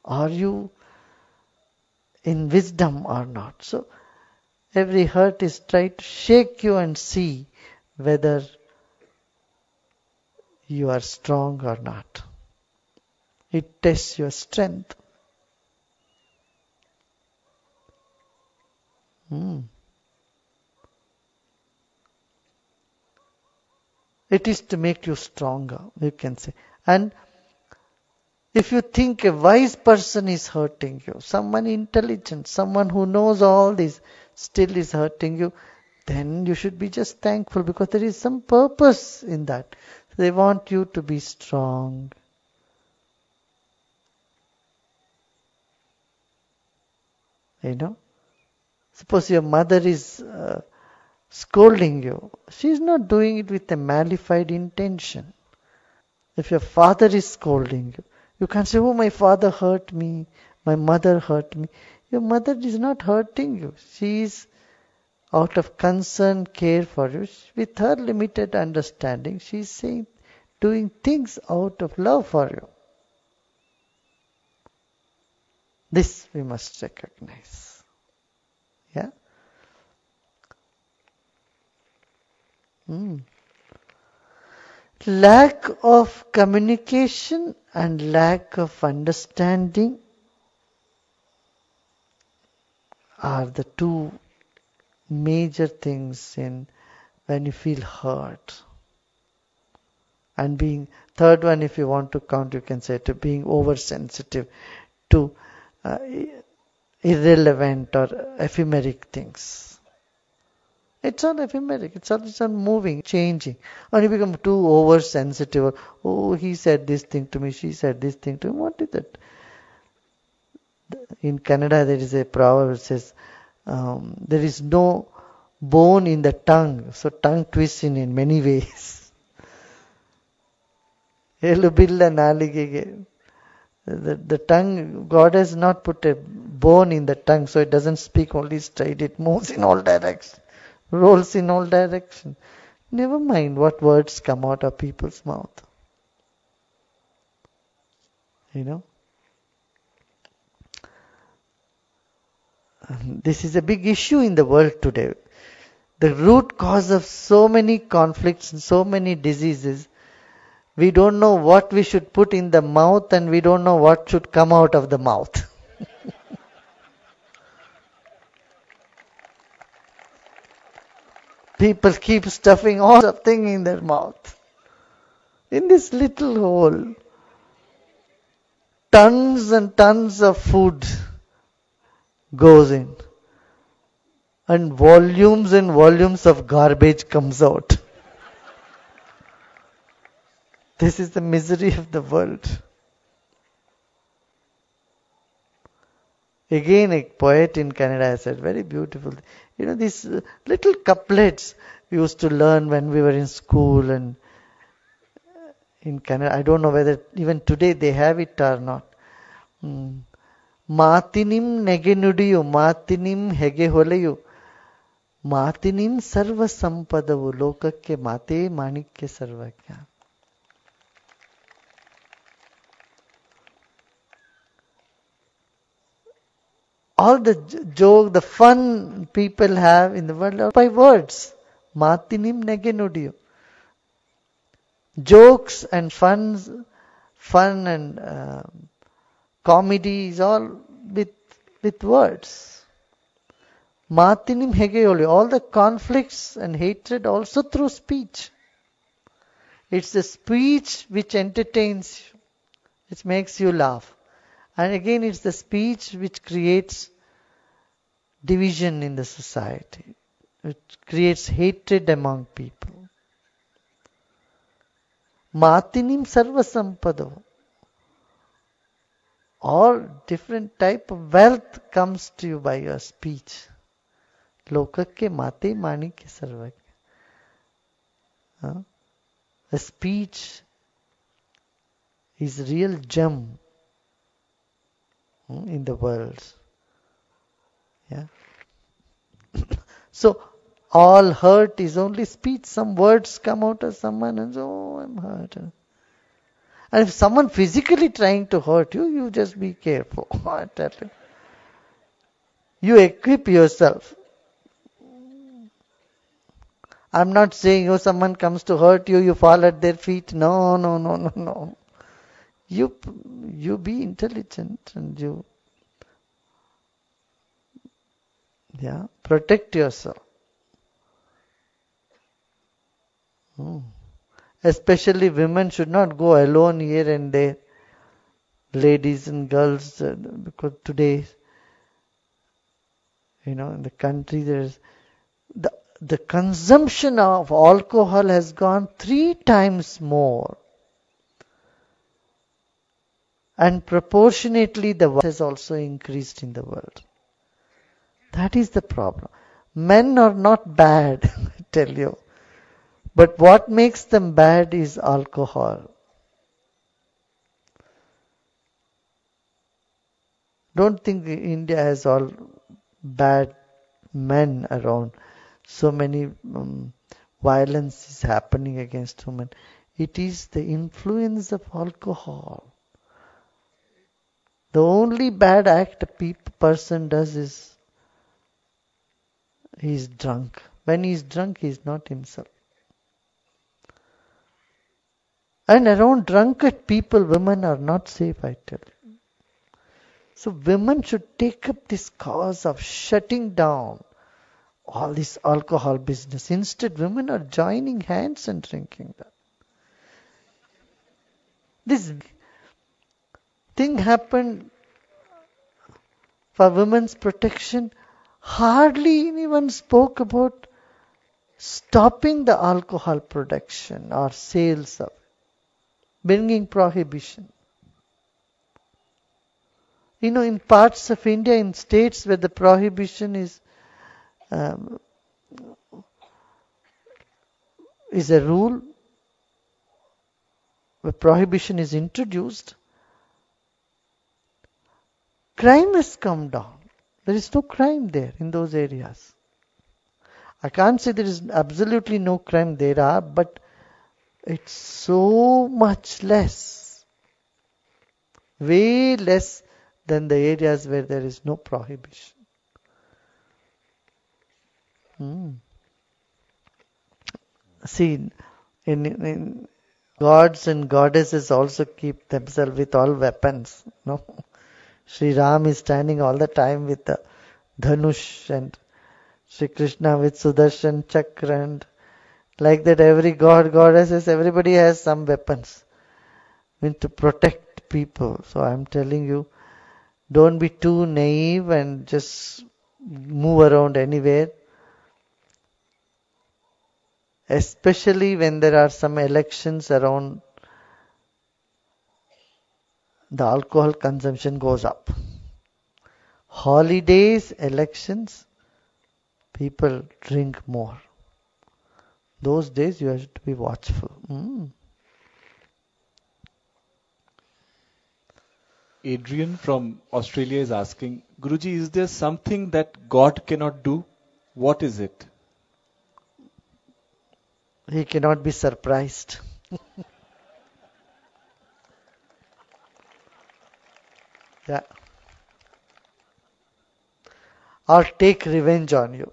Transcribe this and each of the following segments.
Are you in wisdom or not? So every hurt is try to shake you and see whether you are strong or not. It tests your strength. It is to make you stronger, you can say. And if you think a wise person is hurting you, someone intelligent, someone who knows all this still is hurting you, then you should be just thankful because there is some purpose in that. They want you to be strong. You know? Suppose your mother is scolding you. She is not doing it with a malified intention. If your father is scolding you, you can't say, oh, my father hurt me, my mother hurt me. Your mother is not hurting you. She is out of concern, care for you. With her limited understanding, she is saying, doing things out of love for you. This we must recognize. Yeah? Lack of communication and lack of understanding are the two major things in when you feel hurt. And being, third one, if you want to count, you can say to being oversensitive to irrelevant or ephemeric things. It's all ephemeric. It's all moving, changing. And you become too oversensitive. Oh, he said this thing to me. She said this thing to me. What is that? In Canada, there is a proverb that says, there is no bone in the tongue. So tongue twists in many ways. The tongue, God has not put a bone in the tongue, so it doesn't speak only straight. It moves in all directions. Rolls in all directions. Never mind what words come out of people's mouth. You know? This is a big issue in the world today. The root cause of so many conflicts and so many diseases, we don't know what we should put in the mouth and we don't know what should come out of the mouth. People keep stuffing all something in their mouth. In this little hole, tons and tons of food goes in. And volumes of garbage comes out. This is the misery of the world. Again, a poet in Canada said, very beautiful. You know, these little couplets we used to learn when we were in school and in Canada. I don't know whether even today they have it or not. Matinim negenudiyu, matinim hege holeyu, matinim sarva sampadavu, lokakke mate manikke sarvakya. All the joke, the fun people have in the world are by words. Matinim negenudiyu. Jokes and fun and comedy is all with words. Matinim hegeoli. All the conflicts and hatred also through speech. It's the speech which entertains you, which makes you laugh. And again, it's the speech which creates division in the society. It creates hatred among people. Matinim sarva sampadav. All different type of wealth comes to you by your speech. Lokakke mate manikke sarvakya. The speech is real gem in the world. Yeah. So all hurt is only speech. Some words come out of someone and oh, I'm hurt. And if someone physically trying to hurt you, you just be careful. What happened? You equip yourself. I'm not saying, oh, someone comes to hurt you, you fall at their feet. No, no, no, no, no. You, you be intelligent and you, protect yourself. Especially women should not go alone here and there. Ladies and girls, because today, in the country there's the consumption of alcohol has gone 3 times more. And proportionately the violence has also increased in the world. That is the problem. Men are not bad, I tell you. But what makes them bad is alcohol. Don't think India has all bad men around. So many violence is happening against women. It is the influence of alcohol. The only bad act a person does is he's drunk. When he's drunk, he's not himself. And around drunkard people, women are not safe, I tell you. So women should take up this cause of shutting down all this alcohol business. Instead, women are joining hands and drinking that. This thing happened for women's protection. Hardly anyone spoke about stopping the alcohol production or sales of it, bringing prohibition. In parts of India, in states where the prohibition is a rule, where prohibition is introduced, crime has come down. There is no crime there in those areas. I can't say there is absolutely no crime. There are, but it's so much less. Way less than the areas where there is no prohibition. See, in gods and goddesses also keep themselves with all weapons. No, Sri Ram is standing all the time with the Dhanush, and Sri Krishna with Sudarshan Chakra, and like that every god, goddesses, everybody has some weapons to protect people. So I'm telling you, don't be too naive and just move around anywhere. Especially when there are some elections around, the alcohol consumption goes up. Holidays, elections, people drink more. Those days you have to be watchful. Adrian from Australia is asking, Guruji, is there something that God cannot do? What is it? He cannot be surprised. Yeah. Or take revenge on you.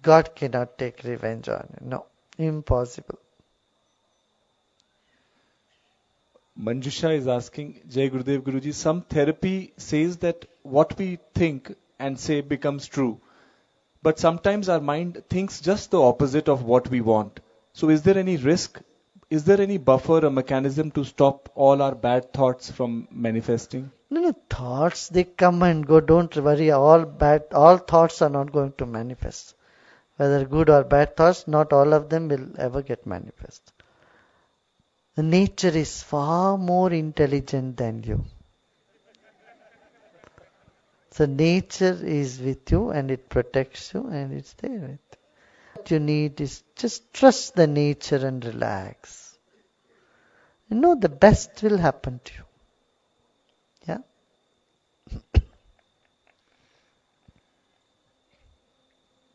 God cannot take revenge on you. No, impossible. Manjusha is asking, Jai Gurudev Guruji, some therapy says that what we think and say becomes true. But sometimes our mind thinks just the opposite of what we want. So is there any risk? Is there any buffer, a mechanism to stop all our bad thoughts from manifesting? No, thoughts, they come and go. Don't worry, all thoughts are not going to manifest. Whether good or bad thoughts, not all of them will ever get manifest. The nature is far more intelligent than you. So nature is with you and it protects you and it's there with you. What you need is just trust the nature and relax. The best will happen to you. Yeah.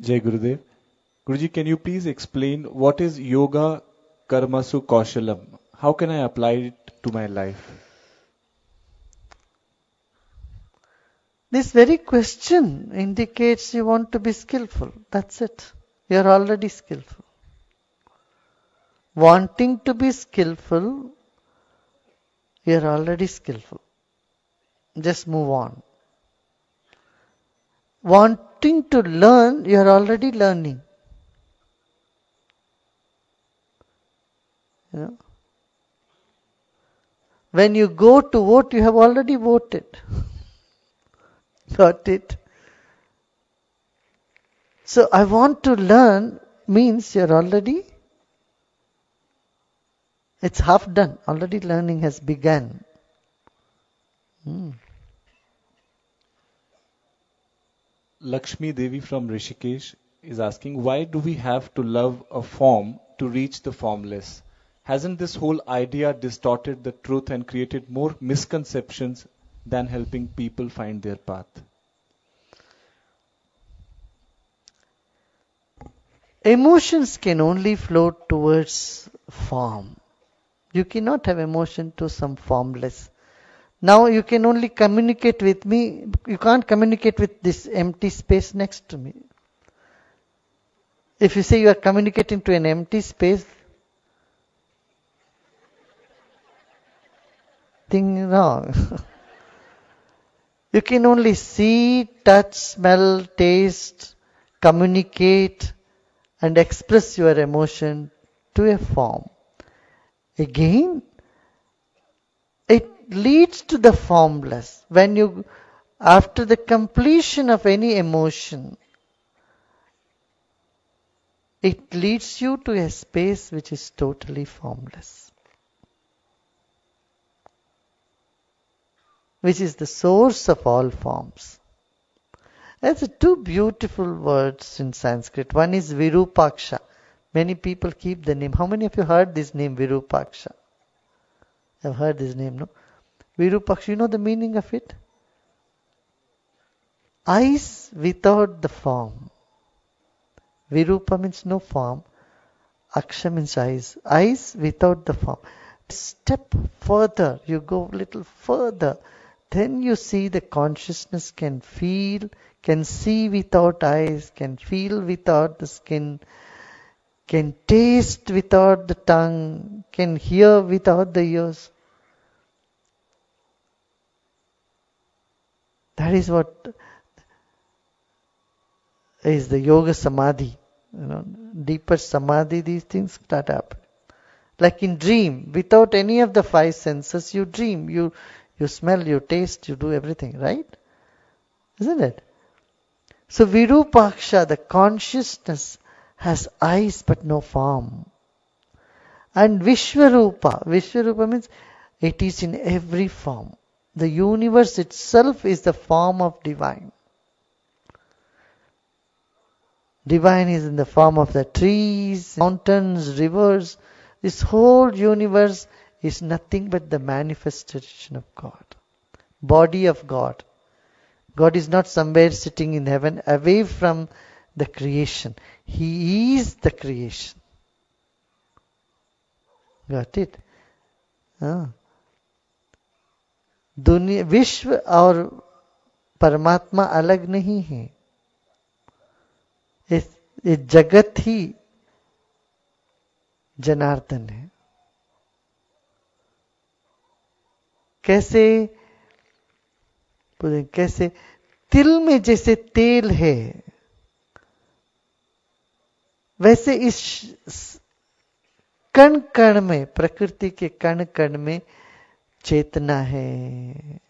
Jai Gurudev. Guruji, can you please explain what is Yoga Karmasu Kaushalam? how can I apply it to my life? This very question indicates you want to be skillful. That's it. You're already skillful. Wanting to be skillful, you're already skillful. Just move on. Wanting to learn, you're already learning. You know? When you go to vote, you have already voted. Got it? So I want to learn means you're already, it's half done. Already learning has begun. Lakshmi Devi from Rishikesh is asking, why do we have to love a form to reach the formless? Hasn't this whole idea distorted the truth and created more misconceptions than helping people find their path? Emotions can only float towards form. You cannot have emotion to some formless. Now you can only communicate with me. You can't communicate with this empty space next to me. If you say you are communicating to an empty space, thing wrong. You can only see, touch, smell, taste, communicate, and express your emotion to a form. Again, it leads to the formless. When you, after the completion of any emotion, it leads you to a space which is totally formless, which is the source of all forms. That's two beautiful words in Sanskrit. One is Virupaksha. Many people keep the name. How many of you heard this name, Virupaksha? I've heard this name, no? Virupaksha, you know the meaning of it? Eyes without the form. Virupa means no form. Aksha means eyes. Eyes without the form. Step further, you go a little further. Then you see the consciousness can feel, can see without eyes, can feel without the skin, can taste without the tongue, can hear without the ears. That is what is the yoga samadhi. You know, deeper samadhi, these things start happening. Like in dream, without any of the five senses, you dream, you smell, you taste, you do everything, right? Isn't it? So Virupaksha, the consciousness, has eyes but no form. And Vishwarupa means it is in every form. The universe itself is the form of divine. Divine is in the form of the trees, mountains, rivers. This whole universe is nothing but the manifestation of God. Body of God. God is not somewhere sitting in heaven away from the creation. He is the creation. Got it? दुनिया विश्व और परमात्मा अलग नहीं है. इस जगत ही जनार्दन है. कैसे तिल में जैसे तेल है, वैसे इस कण कण में, प्रकृति के कण कण में चेतना है,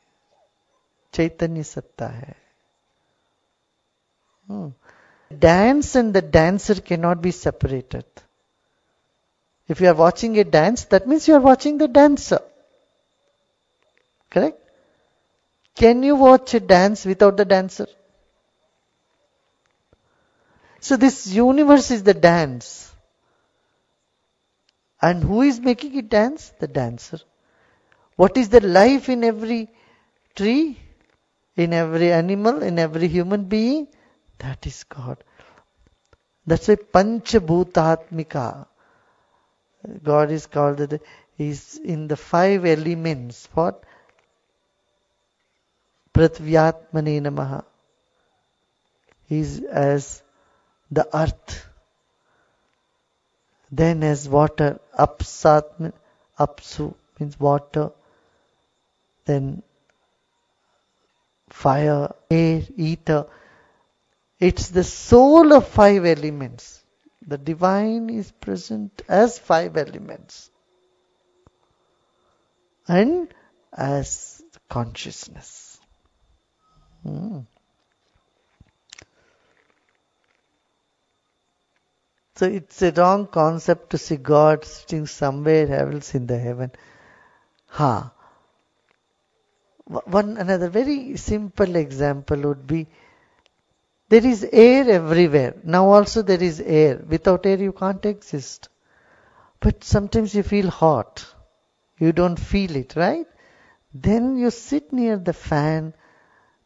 चैतन्य सत्ता है. Dance and the dancer cannot be separated. If you are watching a dance, that means you are watching the dancer. Correct? Can you watch a dance without the dancer? So this universe is the dance. And who is making it dance? The dancer. What is the life in every tree, in every animal, in every human being? That is God. That's why Panchabhutatmika. God is called is in the five elements. What? Prithvyatmane namaha. Is as the earth. Then as water. Apsu means water. Then fire, air, ether. It's the soul of five elements. The divine is present as five elements and as consciousness. So it's a wrong concept to see God sitting somewhere else in the heaven. Another very simple example would be, there is air everywhere. Now also there is air. Without air you can't exist. But sometimes you feel hot. You don't feel it, right? Then you sit near the fan.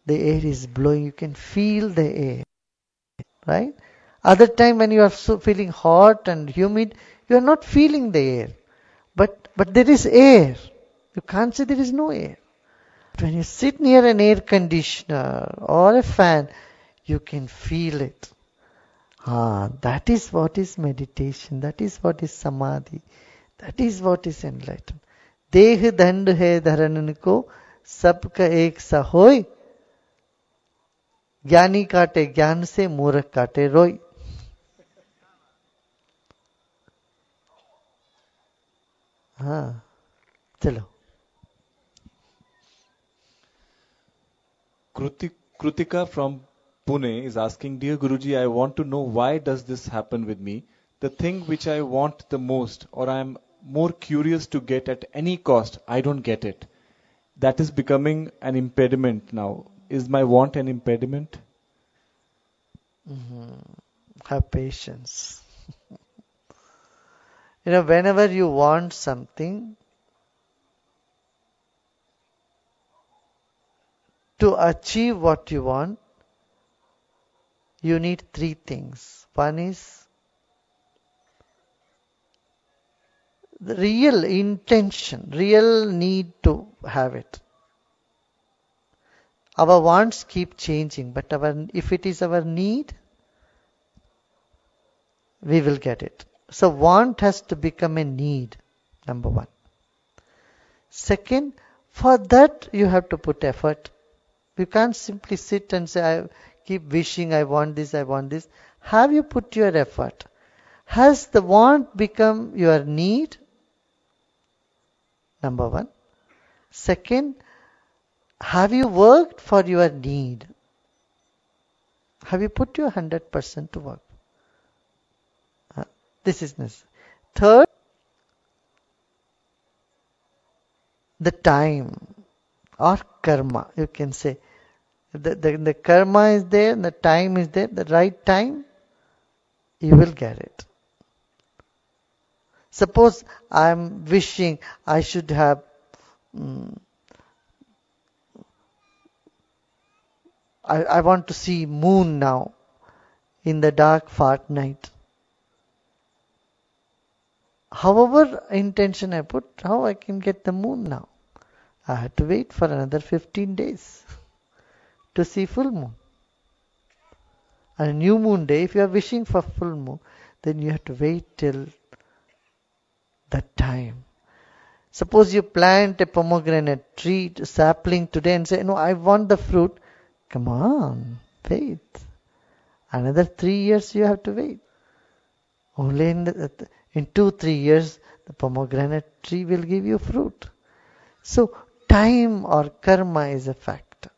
The air is blowing. You can feel the air, right? Other time when you are feeling hot and humid, you are not feeling the air. But there is air. You can't say there is no air. When you sit near an air conditioner or a fan, you can feel it. That is what is meditation. That is what is samadhi. That is what is enlightenment. Deh dand hai dharan ko sabka ek sa hoy. Jnani kaate jnan se, मूर्ख काटे रोई. चलो. Krutika from Pune is asking, Dear Guruji, I want to know why does this happen with me? The thing which I want the most, or I am more curious to get at any cost, I don't get it. That is becoming an impediment now. Is my want an impediment? Have patience. Whenever you want something, to achieve what you want, you need three things. One is the real intention, real need to have it. Our wants keep changing, but if it is our need, we will get it. So want has to become a need, number one. Second, for that you have to put effort. You can't simply sit and say, I keep wishing, I want this, I want this. Have you put your effort? Has the want become your need? Number one. Second, have you worked for your need? Have you put your 100% to work? This is necessary. Third, the time or karma, you can say. The karma is there, the time is there, the right time, you will get it. Suppose I am wishing I should have I want to see moon now in the dark fortnight. However intention I put, how I can get the moon now? I had to wait for another 15 days to see full moon. On a new moon day, if you are wishing for full moon, then you have to wait till that time. Suppose you plant a pomegranate tree, sapling today and say, no, I want the fruit. Come on, wait. Another 3 years you have to wait. Only in 2-3 years, the pomegranate tree will give you fruit. So, time or karma is a factor.